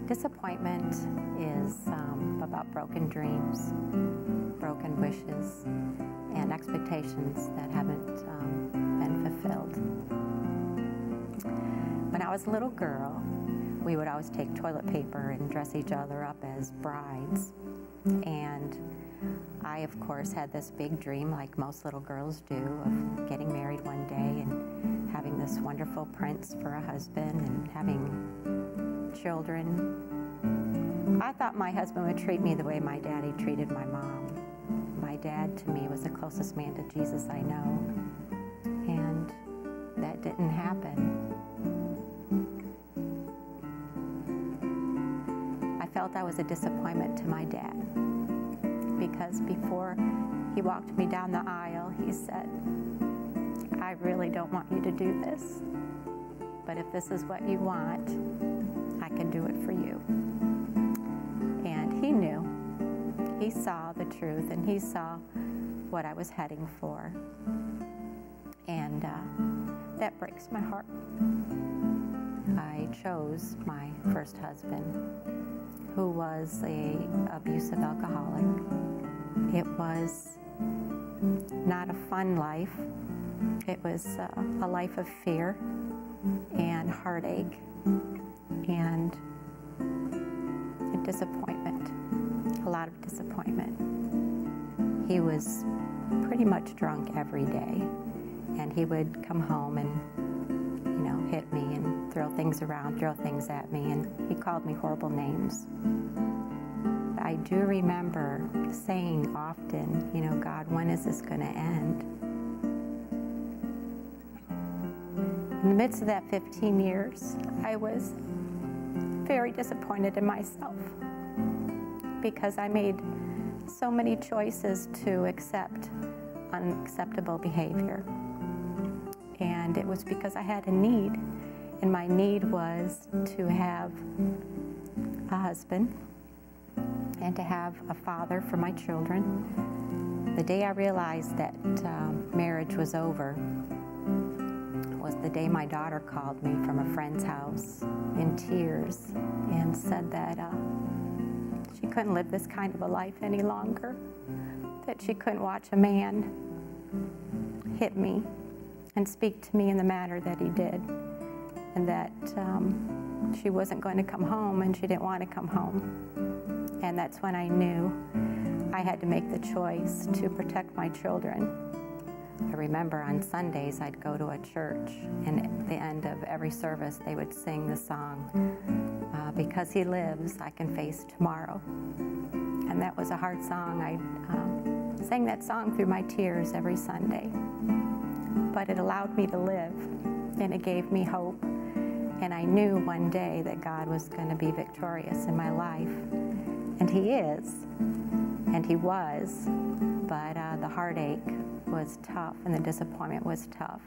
Disappointment is about broken dreams, broken wishes, and expectations that haven't been fulfilled. When I was a little girl, we would always take toilet paper and dress each other up as brides. And I, of course, had this big dream, like most little girls do, of getting married one day and having this wonderful prince for a husband and having children. I thought my husband would treat me the way my daddy treated my mom. My dad, to me, was the closest man to Jesus I know, and that didn't happen. I felt I was a disappointment to my dad, because before he walked me down the aisle, he said, "I really don't want you to do this, but if this is what you want, I can do it for you." And he knew. He saw the truth, and he saw what I was heading for. And that breaks my heart. I chose my first husband, who was an abusive alcoholic. It was not a fun life. It was a life of fear and heartache and disappointment, a lot of disappointment. He was pretty much drunk every day, and he would come home and, hit me and throw things around, throw things at me, and he called me horrible names. I do remember saying often, "God, when is this going to end?" In the midst of that 15 years, I was very disappointed in myself because I made so many choices to accept unacceptable behavior. And it was because I had a need, and my need was to have a husband and to have a father for my children. The day I realized that marriage was over was the day my daughter called me from a friend's house in tears and said that she couldn't live this kind of a life any longer, that she couldn't watch a man hit me and speak to me in the manner that he did, and that she wasn't going to come home and she didn't want to come home. And that's when I knew I had to make the choice to protect my children. I remember on Sundays I'd go to a church, and at the end of every service they would sing the song, "Because He Lives, I Can Face Tomorrow." And that was a hard song. I sang that song through my tears every Sunday. But it allowed me to live, and it gave me hope. And I knew one day that God was going to be victorious in my life. And He is, and He was, but the heartache was tough and the disappointment was tough.